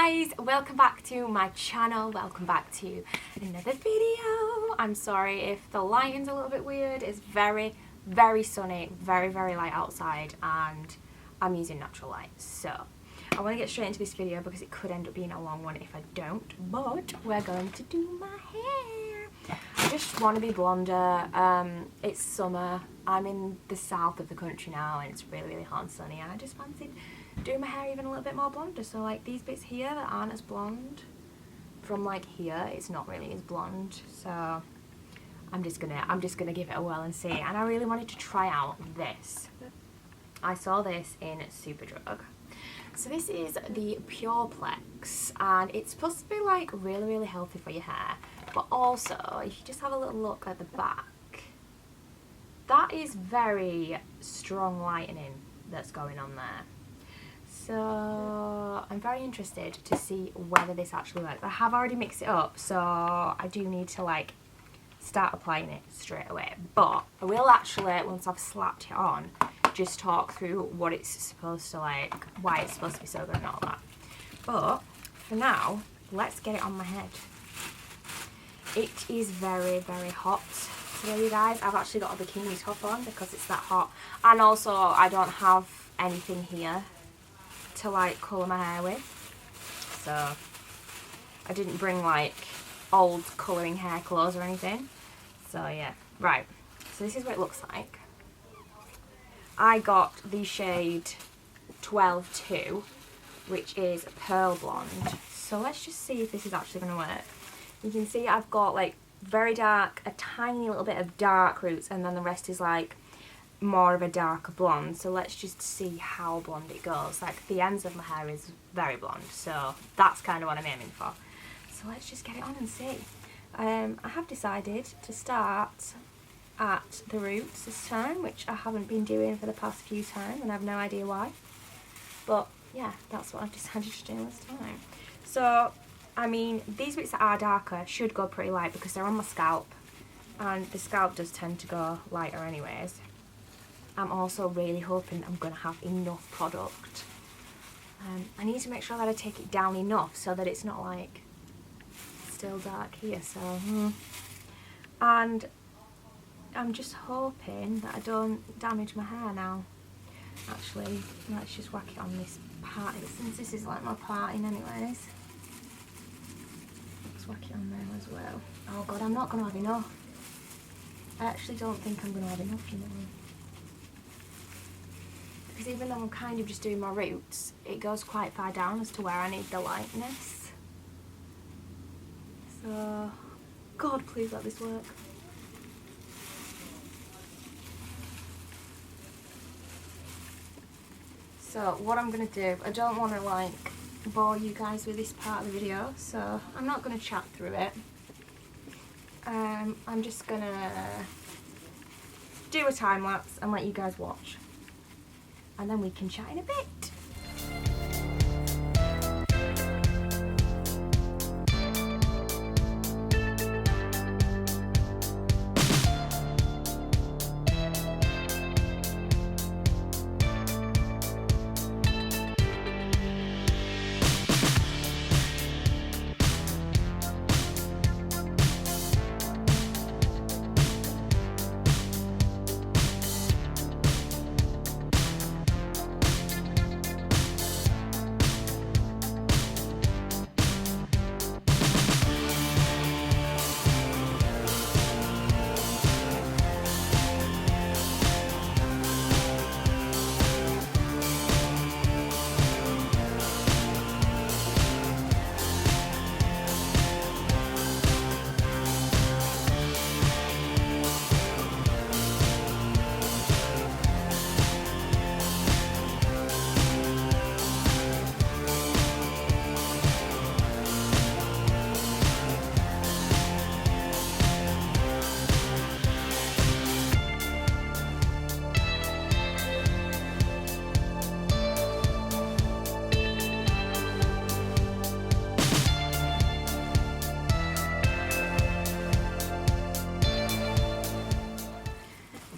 guys, welcome back to my channel, welcome back to another video. I'm sorry if the lighting's a little bit weird. It's very sunny, very light outside, and I'm using natural light. So I want to get straight into this video because it could end up being a long one if I don't, but we're going to do my hair. I just want to be blonder. It's summer, I'm in the south of the country now and it's really hot and sunny, and I just fancied doing my hair even a little bit more blonder. So like these bits here that aren't as blonde, from like here it's not really as blonde, so I'm just gonna give it a whirl and see. And I really wanted to try out this. I saw this in Superdrug. So this is the PUREPLEX, and it's supposed to be like really healthy for your hair, but also if you just have a little look at the back, that is very strong lightening that's going on there. So I'm very interested to see whether this actually works. I have already mixed it up, so I do need to like start applying it straight away, but I will actually, once I've slapped it on, just talk through what it's supposed to like, why it's supposed to be so good and all that. But for now, let's get it on my head. It is very hot today, you guys. I've actually got a bikini top on because it's that hot, and also I don't have anything here to like colour my hair with, so I didn't bring like old colouring hair colours or anything. So yeah, right, so this is what it looks like. I got the shade 12-2, which is pearl blonde. So let's just see if this is actually going to work. You can see I've got like very dark, a tiny little bit of dark roots, and then the rest is like more of a darker blonde. So let's just see how blonde it goes. Like the ends of my hair is very blonde, so that's kind of what I'm aiming for. So let's just get it on and see. I have decided to start at the roots this time, which I haven't been doing for the past few times, and I have no idea why. But yeah, that's what I've decided to do this time. So I mean, these bits that are darker should go pretty light because they're on my scalp, and the scalp does tend to go lighter anyways. I'm also really hoping I'm going to have enough product. I need to make sure that I take it down enough so that it's not like still dark here. So and I'm just hoping that I don't damage my hair now. Actually, let's just whack it on this parting, since this is like my parting anyways. Let's whack it on there as well. Oh god, I'm not going to have enough. I actually don't think I'm going to have enough, you know. Because even though I'm kind of just doing my roots, it goes quite far down as to where I need the lightness. So, God, please let this work. So what I'm going to do, I don't want to like bore you guys with this part of the video, so I'm not going to chat through it. I'm just going to do a time lapse and let you guys watch, and then we can chat in a bit.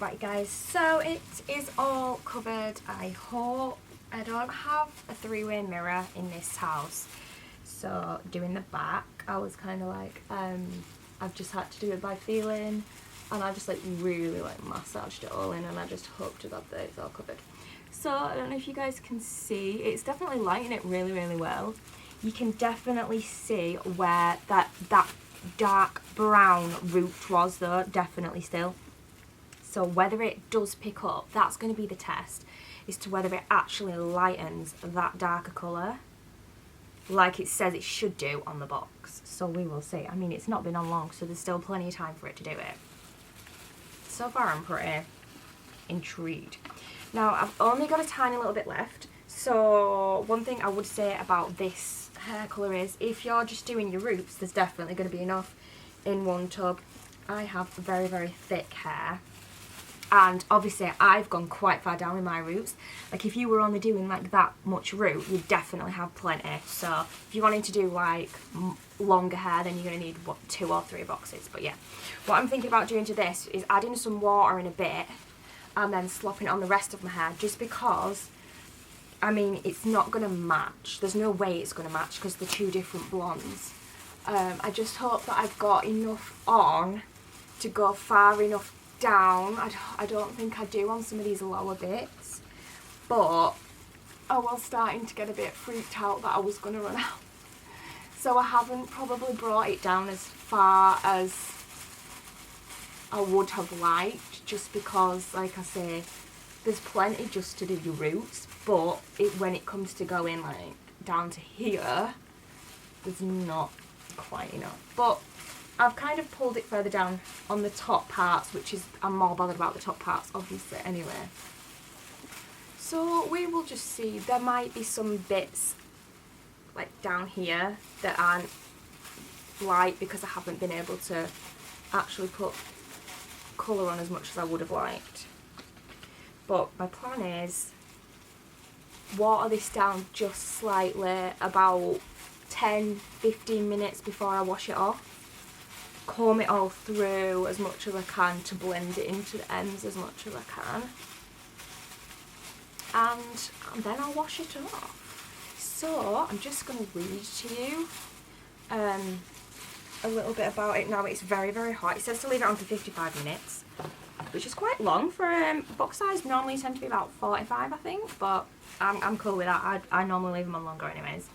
Right guys, so it is all covered. I hope I don't have a three-way mirror in this house, So doing the back, I was kind of like, I've just had to do it by feeling, and I just like really like massaged it all in, and I just hope to God that it's all covered. So I don't know if you guys can see, it's definitely lighting it really, really well. You can definitely see where that dark brown root was though, definitely still. So whether it does pick up, that's going to be the test, as to whether it actually lightens that darker colour like it says it should do on the box. So we will see. I mean, it's not been on long, so there's still plenty of time for it to do it. So far I'm pretty intrigued. Now I've only got a tiny little bit left, so one thing I would say about this hair colour is if you're just doing your roots, there's definitely going to be enough in one tub. I have very, very thick hair, and obviously I've gone quite far down in my roots. Like if you were only doing like that much root, you'd definitely have plenty. So if you're wanting to do like longer hair, then you're going to need what, 2 or 3 boxes. But yeah, what I'm thinking about doing to this is adding some water in a bit and then slopping it on the rest of my hair, just because, I mean, it's not going to match. There's no way it's going to match because they're 2 different blondes. I just hope that I've got enough on to go far enough down. I don't think I do on some of these lower bits, but I was starting to get a bit freaked out that I was going to run out. So I haven't probably brought it down as far as I would have liked, just because, like I say, there's plenty just to do your roots, but when it comes to going like down to here, there's not quite enough. But I've kind of pulled it further down on the top parts, which is, I'm more bothered about the top parts obviously anyway. So we will just see. There might be some bits like down here that aren't light because I haven't been able to actually put colour on as much as I would have liked. But my plan is water this down just slightly, about 10-15 minutes before I wash it off. Comb it all through as much as I can to blend it into the ends as much as I can. And then I'll wash it off. So I'm just going to read to you a little bit about it. Now it's very, very hot. It says to leave it on for 55 minutes, which is quite long for box size. Normally tend to be about 45, I think, but I'm cool with that. I normally leave them on longer anyways.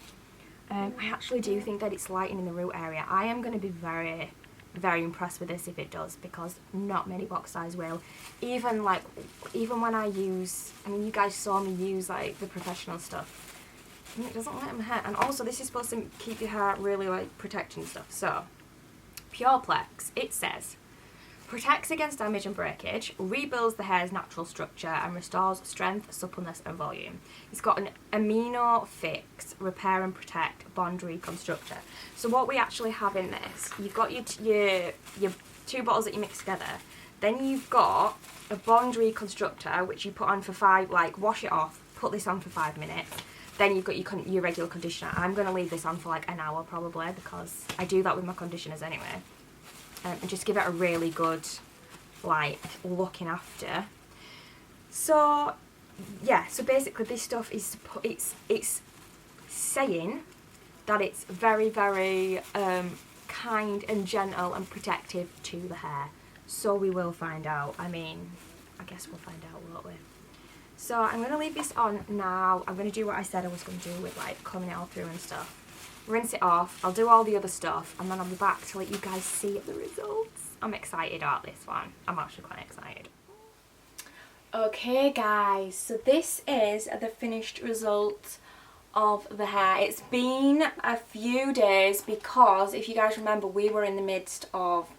I actually do think that it's lighting in the root area. I am going to be very, very impressed with this if it does, because not many box size will. Even when I use, I mean, you guys saw me use like the professional stuff, and it doesn't light my hair. And also this is supposed to keep your hair really like protecting stuff. So PUREPLEX, it says, protects against damage and breakage, rebuilds the hair's natural structure, and restores strength, suppleness and volume. It's got an amino fix, repair and protect, bond reconstructor. So what we actually have in this, you've got your 2 bottles that you mix together, then you've got a bond reconstructor which you put on for 5, like wash it off, put this on for 5 minutes. Then you've got your regular conditioner. I'm going to leave this on for like an hour probably, because I do that with my conditioners anyway. And just give it a really good like looking after. So yeah, so basically this stuff is, it's saying that it's very, very kind and gentle and protective to the hair. So we will find out. I mean, I guess we'll find out, won't we? So I'm going to leave this on now. I'm going to do what I said I was going to do with like combing it all through and stuff. Rinse it off, I'll do all the other stuff, and then I'll be back to let you guys see the results. I'm excited about this one. I'm actually quite excited. Okay guys, so this is the finished result of the hair. It's been a few days because, if you guys remember, we were in the midst of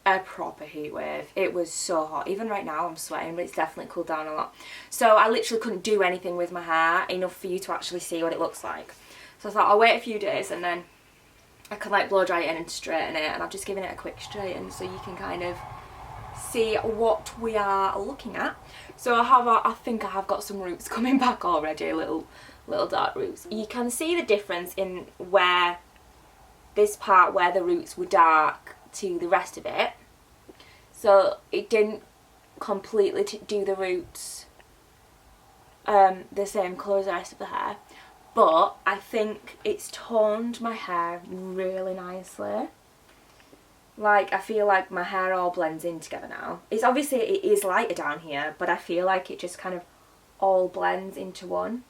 a proper heat wave. It was so hot. Even right now I'm sweating, but it's definitely cooled down a lot. So I literally couldn't do anything with my hair enough for you to actually see what it looks like. So I thought I'll wait a few days and then I can like blow dry it in and straighten it, and I've just given it a quick straighten so you can kind of see what we are looking at. So I think I have got some roots coming back already, little dark roots. You can see the difference in where this part where the roots were dark to the rest of it. So it didn't completely do the roots the same colour as the rest of the hair. but I think it's toned my hair really nicely. Like, I feel like my hair all blends in together now. It's obviously, it is lighter down here, but I feel like it just kind of all blends into one.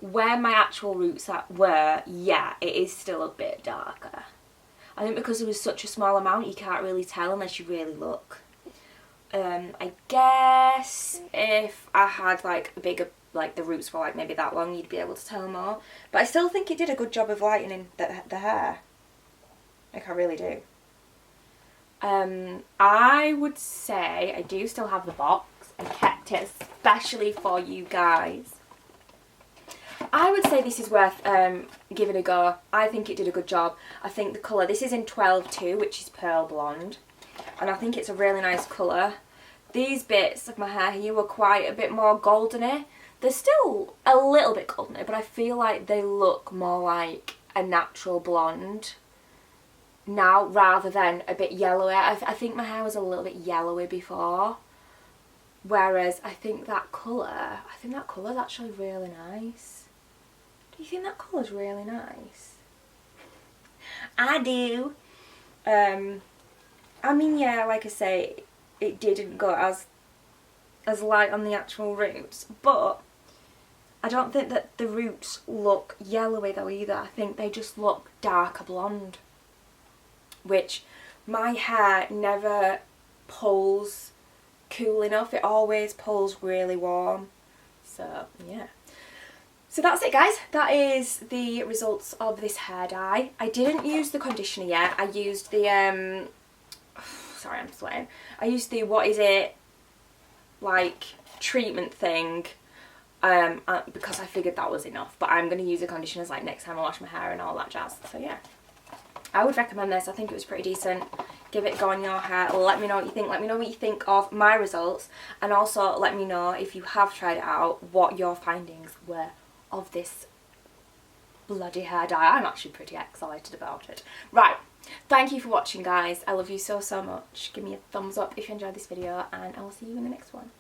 Where my actual roots were, yeah, it is still a bit darker. I think because there was such a small amount, you can't really tell unless you really look. I guess if I had like a bigger, like the roots were like maybe that long, you'd be able to tell more. But I still think it did a good job of lightening the hair. Like, I really do. I would say I do still have the box. I kept it especially for you guys. I would say this is worth giving a go. I think it did a good job. I think the colour, this is in 12-2, which is pearl blonde. And I think it's a really nice colour. These bits of my hair here were quite a bit more goldeny. They're still a little bit goldeny, but I feel like they look more like a natural blonde now rather than a bit yellowy. I think my hair was a little bit yellowy before, whereas I think that colour's actually really nice. Do you think that colour's really nice? I do. I mean, yeah, like I say, it didn't go as light on the actual roots, but I don't think that the roots look yellowy though either. I think they just look darker blonde, which my hair never pulls cool enough. It always pulls really warm. So yeah. So that's it, guys. That is the results of this hair dye. I didn't use the conditioner yet. I used the sorry, I'm sweating. I used the what is it, like, treatment thing, because I figured that was enough. But I'm going to use the conditioners like next time I wash my hair and all that jazz. So yeah, I would recommend this. I think it was pretty decent. Give it a go on your hair. Let me know what you think. Let me know what you think of my results, and also let me know if you have tried it out, what your findings were of this bloody hair dye. I'm actually pretty excited about it. Right, thank you for watching, guys. I love you so much. Give me a thumbs up if you enjoyed this video, and I will see you in the next one.